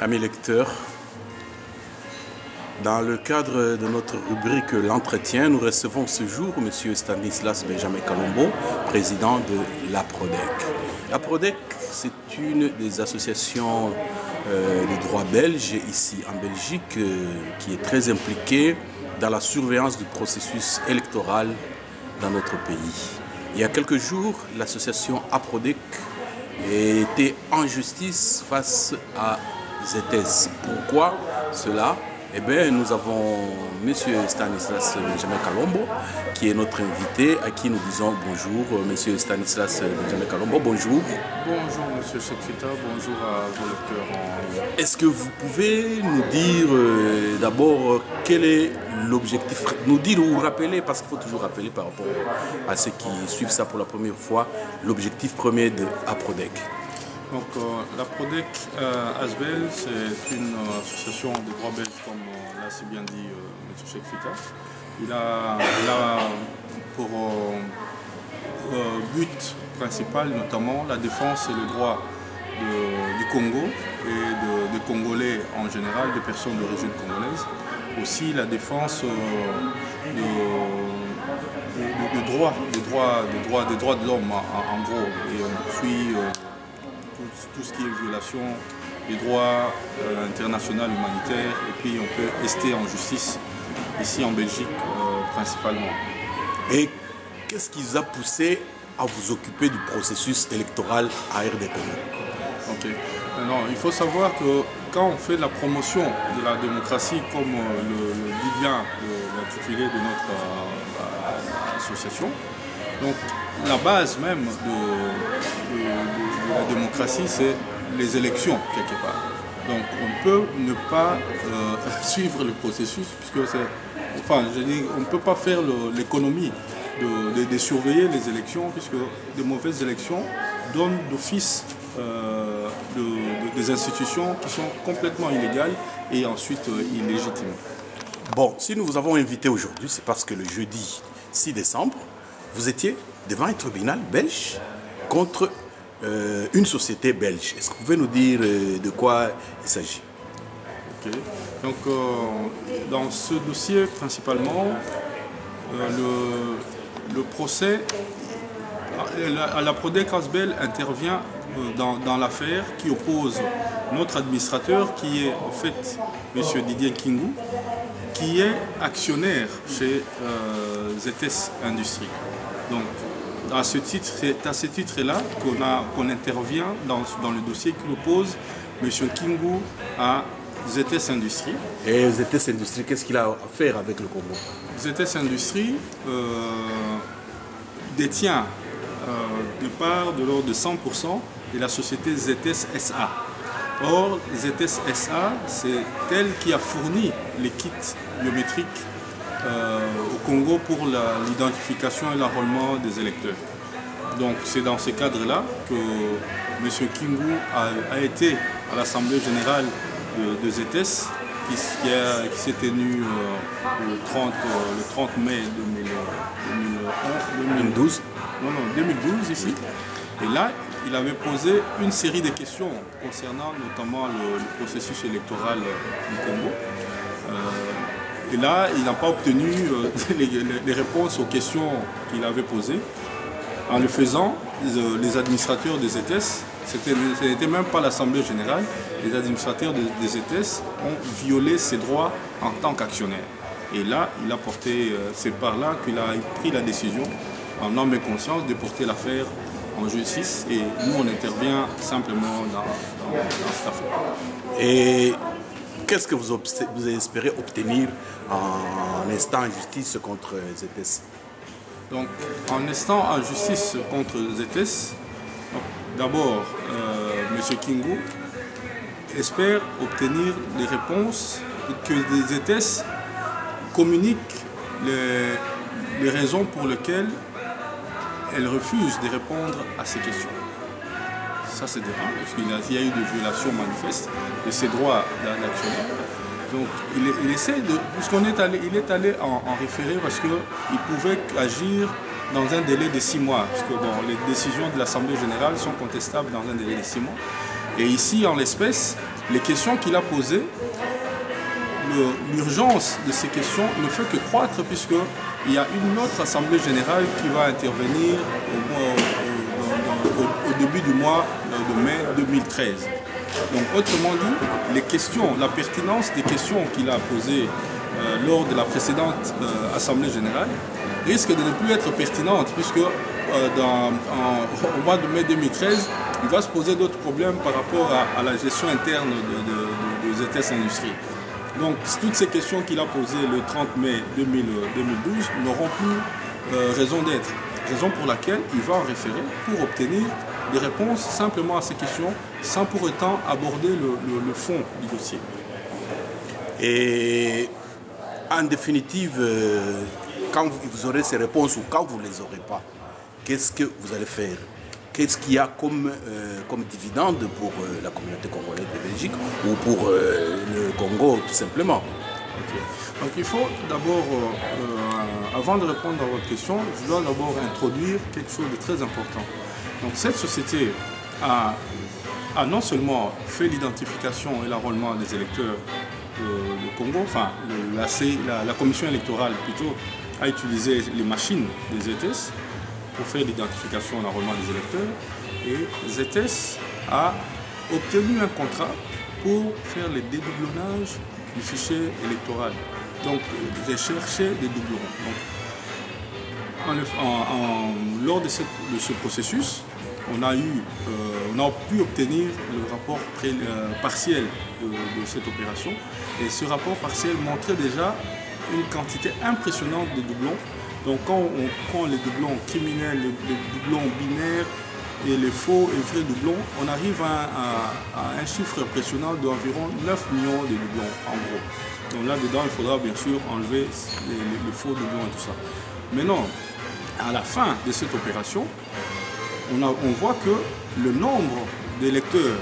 Amis lecteurs, dans le cadre de notre rubrique L'Entretien, nous recevons ce jour M. Stanislas Benjamin Kalombo, président de l'APRODEC. L'APRODEC, c'est une des associations de droit belge ici en Belgique qui est très impliquée dans la surveillance du processus électoral dans notre pays. Il y a quelques jours, l'association APRODEC était en justice face à ZS. Pourquoi cela? Eh bien, nous avons M. Stanislas Benjamin Kalombo, qui est notre invité, à qui nous disons bonjour. M. Stanislas Benjamin Kalombo, bonjour. Bonjour, M. Chekfita, bonjour à vos lecteurs. Est-ce que vous pouvez nous dire d'abord quel est l'objectif, nous dire ou rappeler, parce qu'il faut toujours rappeler par rapport à ceux qui suivent ça pour la première fois, l'objectif premier de APRODEC? Donc, l'APRODEC Asbel, c'est une association de droit belge, comme l'a si bien dit M. Chekfita. Il a pour but principal, notamment, la défense et le droit du Congo et des Congolais en général, des personnes d'origine congolaise. Aussi, la défense des droits de l'homme, en gros. Et on suit tout ce qui est violation des droits internationaux humanitaires, et puis on peut rester en justice ici en Belgique principalement. Et qu'est-ce qui vous a poussé à vous occuper du processus électoral à RDP? Ok. Alors, il faut savoir que quand on fait la promotion de la démocratie, comme le dit bien l'intitulé de notre association, donc la base même de la démocratie, c'est les élections, quelque part. Donc on ne peut ne pas suivre le processus, puisque on ne peut pas faire l'économie de surveiller les élections, puisque de mauvaises élections donnent d'office des institutions qui sont complètement illégales et ensuite illégitimes. Bon, si nous vous avons invité aujourd'hui, c'est parce que le jeudi 6 décembre, vous étiez devant un tribunal belge contre une société belge. Est-ce que vous pouvez nous dire de quoi il s'agit? Ok. Donc, dans ce dossier, principalement, le procès, l'APRODEC Asbel intervient dans l'affaire qui oppose notre administrateur, qui est en fait M. Didier Kingu, qui est actionnaire chez ZS Industries. Donc, c'est à ce titre-là qu'on intervient dans le dossier qui oppose M. Kingu à ZS Industries. Et ZS Industries, qu'est-ce qu'il a à faire avec le Congo? ZS Industries détient de part de l'ordre de 100% de la société ZS SA. Or, ZS SA, c'est elle qui a fourni les kits biométriques au Congo pour l'identification et l'enrôlement des électeurs. Donc c'est dans ce cadre-là que M. Kingu a été à l'Assemblée générale de ZS qui s'est tenue le 30 mai 2012. Non, 2012 ici. Et là, il avait posé une série de questions concernant notamment le processus électoral du Congo. Et là, il n'a pas obtenu les réponses aux questions qu'il avait posées. En le faisant, les administrateurs des ETS, ce n'était même pas l'Assemblée générale, les administrateurs des ETS ont violé ses droits en tant qu'actionnaire. Et là, il a porté, c'est par là qu'il a pris la décision, en âme et conscience, de porter l'affaire en justice. Et nous, on intervient simplement dans cette affaire. Et qu'est-ce que vous espérez obtenir en instant en justice contre ZS? Donc, en instant en justice contre ZS, d'abord, M. Kingu espère obtenir des réponses que les ZS communiquent les raisons pour lesquelles elles refusent de répondre à ces questions. Ça, c'est grave, parce qu'il y a eu des violations manifestes de ses droits d'actionnaire. Donc, il essaie de... Puisqu'il est allé en référé parce qu'il pouvait agir dans un délai de 6 mois, parce que bon, les décisions de l'Assemblée générale sont contestables dans un délai de 6 mois. Et ici, en l'espèce, les questions qu'il a posées, l'urgence de ces questions ne fait que croître, puisqu'il y a une autre Assemblée générale qui va intervenir au début du mois de mai 2013. Donc, autrement dit, les questions, la pertinence des questions qu'il a posées lors de la précédente Assemblée générale risque de ne plus être pertinente, puisque au mois de mai 2013, il va se poser d'autres problèmes par rapport à la gestion interne des ETS Industrie. Donc toutes ces questions qu'il a posées le 30 mai 2012 n'auront plus raison d'être. Raison pour laquelle il va en référer pour obtenir des réponses simplement à ces questions, sans pour autant aborder le fond du dossier. Et en définitive, quand vous aurez ces réponses ou quand vous ne les aurez pas, qu'est-ce que vous allez faire? Qu'est-ce qu'il y a comme dividende pour la communauté congolaise de Belgique ou pour le Congo tout simplement? Okay. Donc il faut d'abord, avant de répondre à votre question, je dois d'abord introduire quelque chose de très important. Donc cette société a non seulement fait l'identification et l'enrôlement des électeurs du Congo, enfin la commission électorale plutôt a utilisé les machines des ETS pour faire l'identification et l'enrôlement des électeurs, et ZETES a obtenu un contrat pour faire le dédoublonnage du fichier électoral, donc rechercher des doublons. Donc, lors de ce processus, on a pu obtenir le rapport partiel de cette opération, et ce rapport partiel montrait déjà une quantité impressionnante de doublons. Donc quand on prend les doublons criminels, les doublons binaires et les faux et vrais doublons, on arrive à un chiffre impressionnant d'environ 9 millions de doublons en gros. Donc là-dedans, il faudra bien sûr enlever les faux doublons et tout ça. Maintenant, à la fin de cette opération, on voit que le nombre d'électeurs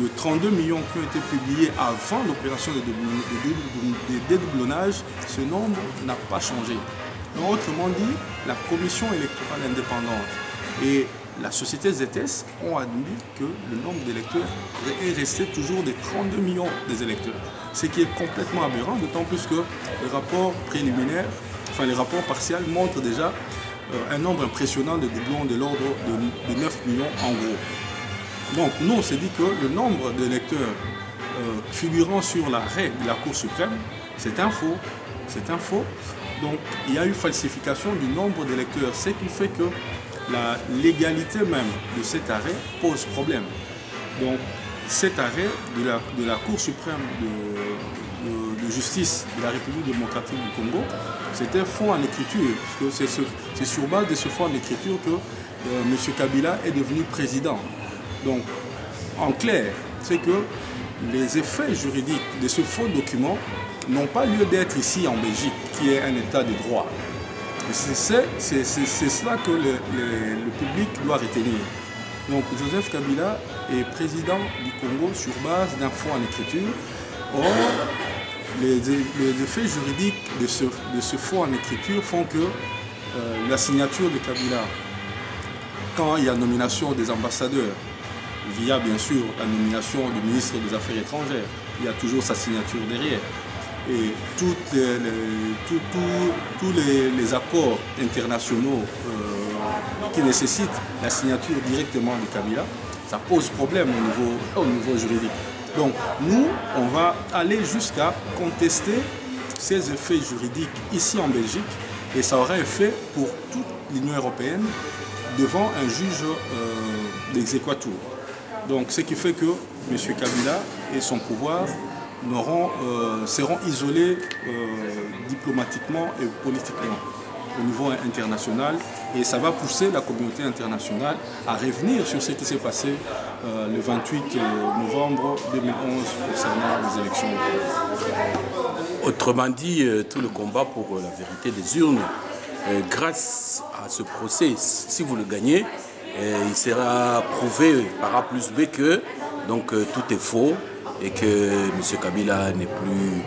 de 32 millions qui ont été publiés avant l'opération de dédoublonnage, ce nombre n'a pas changé. Donc, autrement dit, la commission électorale indépendante et la société ZETES ont admis que le nombre d'électeurs est resté toujours des 32 millions des électeurs. Ce qui est complètement aberrant, d'autant plus que les rapports préliminaires, enfin les rapports partiels montrent déjà un nombre impressionnant de doublons de l'ordre de 9 millions en gros. Donc nous on s'est dit que le nombre d'électeurs figurant sur l'arrêt de la Cour suprême, c'est un faux. C'est un faux. Donc il y a eu falsification du nombre d'électeurs, ce qui fait que la légalité même de cet arrêt pose problème. Donc cet arrêt de la Cour suprême de justice de la République démocratique du Congo, c'était faux en écriture, parce que c'est sur base de ce faux en écriture que M. Kabila est devenu président. Donc en clair, c'est que les effets juridiques de ce faux document n'ont pas lieu d'être ici en Belgique, qui est un état de droit. C'est cela que le public doit retenir. Donc Joseph Kabila est président du Congo sur base d'un faux en écriture. Or, les effets juridiques de ce faux en écriture font que la signature de Kabila, quand il y a nomination des ambassadeurs, via bien sûr la nomination du ministre des Affaires étrangères, il y a toujours sa signature derrière. Et tous les accords internationaux qui nécessitent la signature directement de Kabila, ça pose problème au niveau juridique. Donc nous, on va aller jusqu'à contester ces effets juridiques ici en Belgique, et ça aura effet pour toute l'Union européenne devant un juge d'exéquatur. Donc ce qui fait que M. Kabila et son pouvoir seront isolés diplomatiquement et politiquement au niveau international, et ça va pousser la communauté internationale à revenir sur ce qui s'est passé le 28 novembre 2011 concernant les élections. Autrement dit, tout le combat pour la vérité des urnes, grâce à ce procès, si vous le gagnez, il sera prouvé par A plus B que donc, tout est faux, et que M. Kabila n'est plus,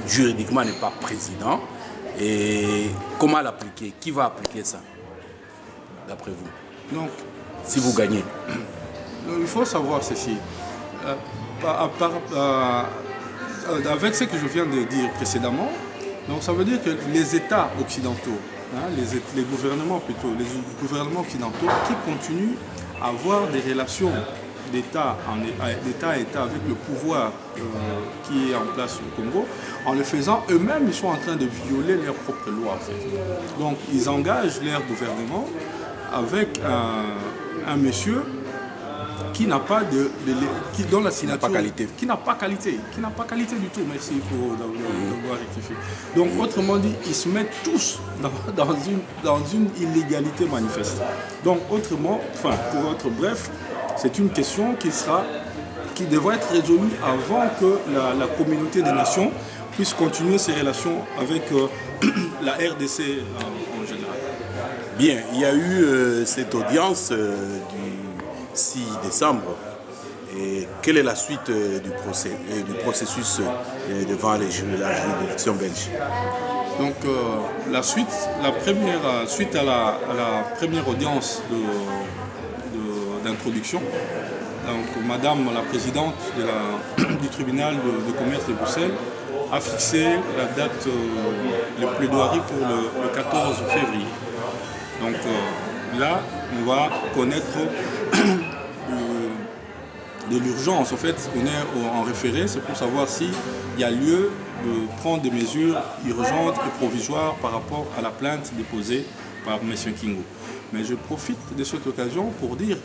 juridiquement n'est pas président, Et comment l'appliquer? Qui va appliquer ça, d'après vous? Donc, si vous gagnez. Il faut savoir ceci. Avec ce que je viens de dire précédemment, donc ça veut dire que les États occidentaux, les gouvernements plutôt, les gouvernements occidentaux qui continuent à avoir des relations d'État à État avec le pouvoir qui est en place au Congo, en le faisant, eux-mêmes, ils sont en train de violer leurs propres lois. En fait. Donc, ils engagent leur gouvernement avec un monsieur qui n'a pas qui dont la signature, qui n'a pas qualité du tout. Merci pour d'avoir rectifié. Donc, autrement dit, ils se mettent tous dans une illégalité manifeste. Donc, pour être bref, c'est une question qui devrait être résolue avant que la communauté des nations puisse continuer ses relations avec la RDC en général. Bien, il y a eu cette audience du 6 décembre. Et quelle est la suite du processus devant la juridiction belge? Donc la suite à la première audience d'introduction, donc Madame la présidente du tribunal de commerce de Bruxelles a fixé la date de plaidoirie pour le 14 février. Donc là, on va connaître de l'urgence. En fait, on est en référé, c'est pour savoir s'il y a lieu de prendre des mesures urgentes et provisoires par rapport à la plainte déposée par M. Kingo. Mais je profite de cette occasion pour dire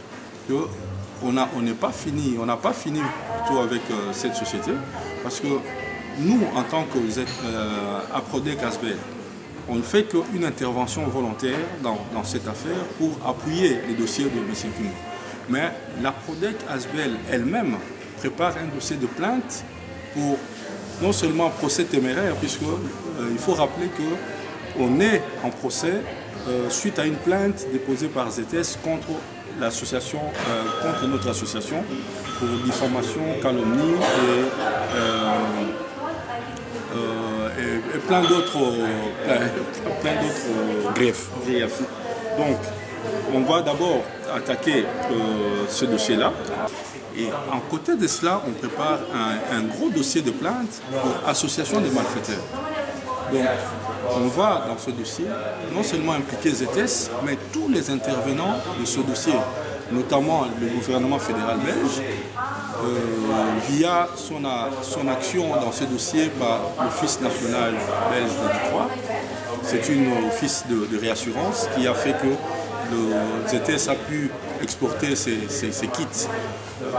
qu'on n'a pas fini plutôt avec cette société, parce que nous, en tant qu'Aprodec ASBEL, on ne fait qu'une intervention volontaire dans cette affaire pour appuyer les dossiers de M. Kingo. Mais l'Aprodec ASBEL elle-même prépare un dossier de plainte pour non seulement un procès téméraire, puisqu'il faut rappeler qu'on est en procès suite à une plainte déposée par ZS contre l'association, contre notre association pour diffamation, calomnie et plein d'autres griefs. Donc, on va d'abord attaquer ce dossier-là. Et en côté de cela, on prépare un gros dossier de plainte pour association de malfaiteurs. Donc, on va dans ce dossier non seulement impliquer ZS, mais tous les intervenants de ce dossier, notamment le gouvernement fédéral belge, via son action dans ce dossier par l'Office national belge de Détroit. C'est un office de réassurance qui a fait que le ZS a pu exporter ses kits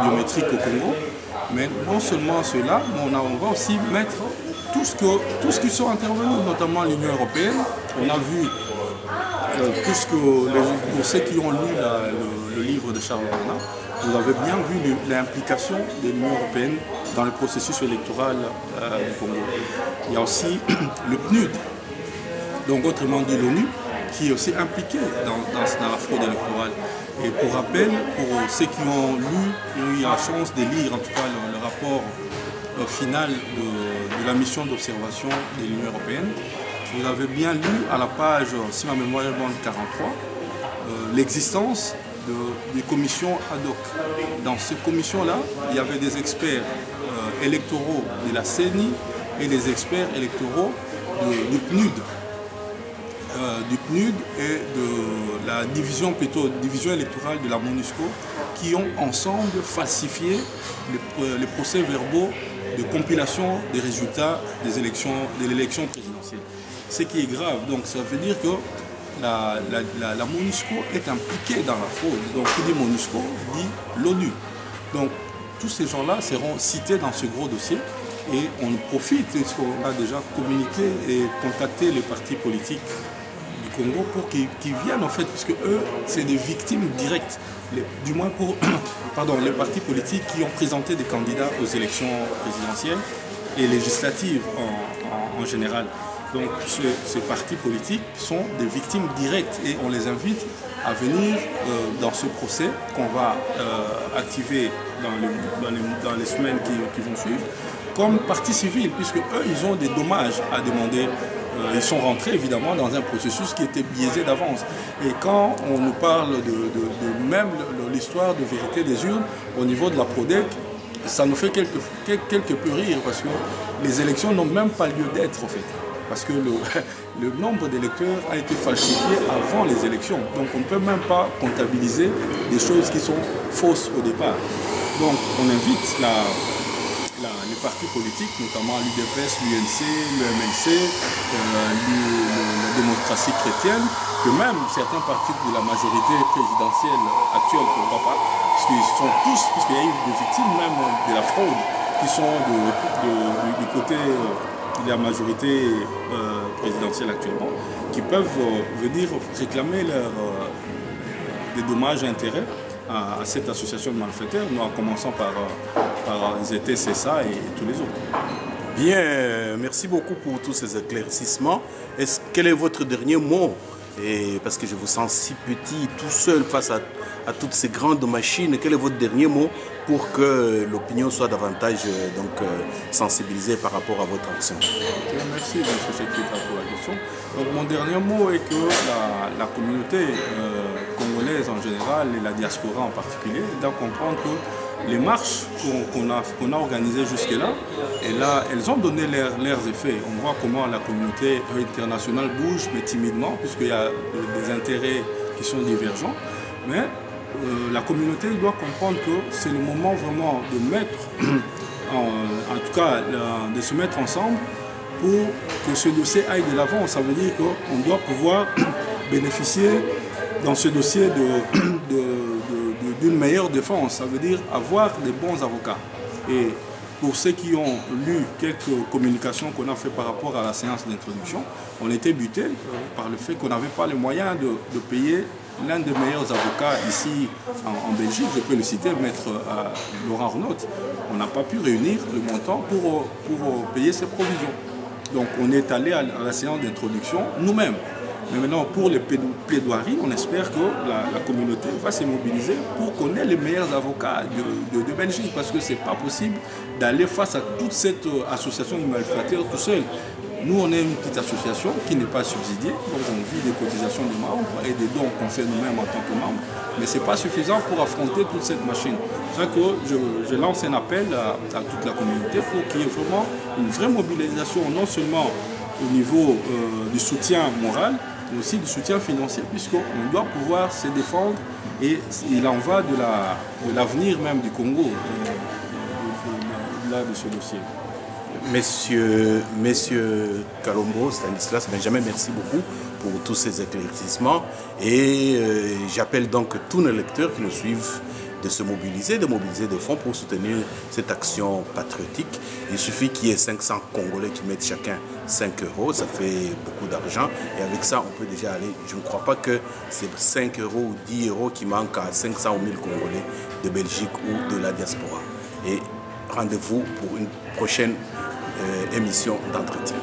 biométriques au Congo. Mais non seulement cela, mais on va aussi mettre tout ce qui sont intervenus, notamment l'Union européenne. On a vu pour ceux qui ont lu le livre de Charles Bernard, vous avez bien vu l'implication de l'Union européenne dans le processus électoral du Congo. Il y a aussi le PNUD, donc autrement dit l'ONU, qui est aussi impliqué dans la fraude électorale. Et pour rappel, pour ceux qui ont eu la chance de lire en tout cas le rapport final de la mission d'observation de l'Union européenne, vous avez bien lu à la page, si ma mémoire est bonne, 43, l'existence des commissions ad hoc. Dans ces commissions-là, il y avait des experts électoraux de la CENI et des experts électoraux du PNUD. Du PNUD et de la division électorale de la MONUSCO, qui ont ensemble falsifié les procès-verbaux de compilation des résultats de l'élection présidentielle. Ce qui est grave, donc ça veut dire que la MONUSCO est impliquée dans la fraude. Donc qui dit MONUSCO dit l'ONU. Donc tous ces gens-là seront cités dans ce gros dossier et on profite, puisqu'on a déjà communiqué et contacté les partis politiques du Congo pour qu'ils viennent en fait, puisque eux, c'est des victimes directes, du moins pour les partis politiques qui ont présenté des candidats aux élections présidentielles et législatives en général. Donc ces partis politiques sont des victimes directes et on les invite à venir dans ce procès qu'on va activer dans les semaines qui vont suivre comme partie civile, puisque eux, ils ont des dommages à demander ils sont rentrés évidemment dans un processus qui était biaisé d'avance. Et quand on nous parle de même l'histoire de vérité des urnes au niveau de la PRODEC, ça nous fait quelque peu rire parce que les élections n'ont même pas lieu d'être en fait. Parce que le nombre d'électeurs a été falsifié avant les élections. Donc on ne peut même pas comptabiliser des choses qui sont fausses au départ. Donc on invite les partis politiques, notamment l'UDPS, l'UNC, le MLC, la démocratie chrétienne, que même certains partis de la majorité présidentielle actuelle, pourquoi pas, parce qu'ils sont tous, puisqu'il y a eu des victimes même de la fraude, qui sont du côté de la majorité présidentielle actuellement, qui peuvent venir réclamer des dommages et intérêts à cette association de malfaiteurs, nous en commençant par ZTCSA et tous les autres. Bien, merci beaucoup pour tous ces éclaircissements. Quel est votre dernier mot? Parce que je vous sens si petit, tout seul face à toutes ces grandes machines. Quel est votre dernier mot pour que l'opinion soit davantage sensibilisée par rapport à votre action? Merci, M. Secrétaire, pour la question. Donc, mon dernier mot est que la communauté congolaise en général et la diaspora en particulier doit comprendre que les marches qu'on a organisées jusque-là, et là, elles ont donné leurs effets. On voit comment la communauté internationale bouge, mais timidement, puisqu'il y a des intérêts qui sont divergents. Mais la communauté doit comprendre que c'est le moment vraiment de mettre, en tout cas, de se mettre ensemble pour que ce dossier aille de l'avant. Ça veut dire qu'on doit pouvoir bénéficier dans ce dossier d'une meilleure défense. Ça veut dire avoir des bons avocats. Et pour ceux qui ont lu quelques communications qu'on a fait par rapport à la séance d'introduction, on était buté par le fait qu'on n'avait pas les moyens de payer l'un des meilleurs avocats ici en Belgique, je peux le citer, maître Laurent Renaud. On n'a pas pu réunir le montant pour payer ses provisions. Donc on est allé à la séance d'introduction nous-mêmes. Mais maintenant, pour les plaidoiries, on espère que la communauté va se mobiliser pour qu'on ait les meilleurs avocats de Belgique. Parce que ce n'est pas possible d'aller face à toute cette association de malfaiteurs tout seul. Nous, on est une petite association qui n'est pas subsidiée. Donc on vit des cotisations des membres et des dons qu'on fait nous-mêmes en tant que membres. Mais ce n'est pas suffisant pour affronter toute cette machine. C'est vrai que je lance un appel à toute la communauté pour qu'il y ait vraiment une vraie mobilisation, non seulement au niveau du soutien moral, mais aussi du soutien financier, puisqu'on doit pouvoir se défendre et il en va de l'avenir même du Congo, de ce dossier. Messieurs Kalombo, Stanislas, Benjamin, merci beaucoup pour tous ces éclaircissements et j'appelle donc tous nos lecteurs qui nous suivent de se mobiliser, de mobiliser des fonds pour soutenir cette action patriotique. Il suffit qu'il y ait 500 Congolais qui mettent chacun 5 €, ça fait beaucoup d'argent et avec ça on peut déjà aller. Je ne crois pas que c'est 5 € ou 10 € qui manquent à 500 ou 1000 Congolais de Belgique ou de la diaspora. Et rendez-vous pour une prochaine émission d'entretien.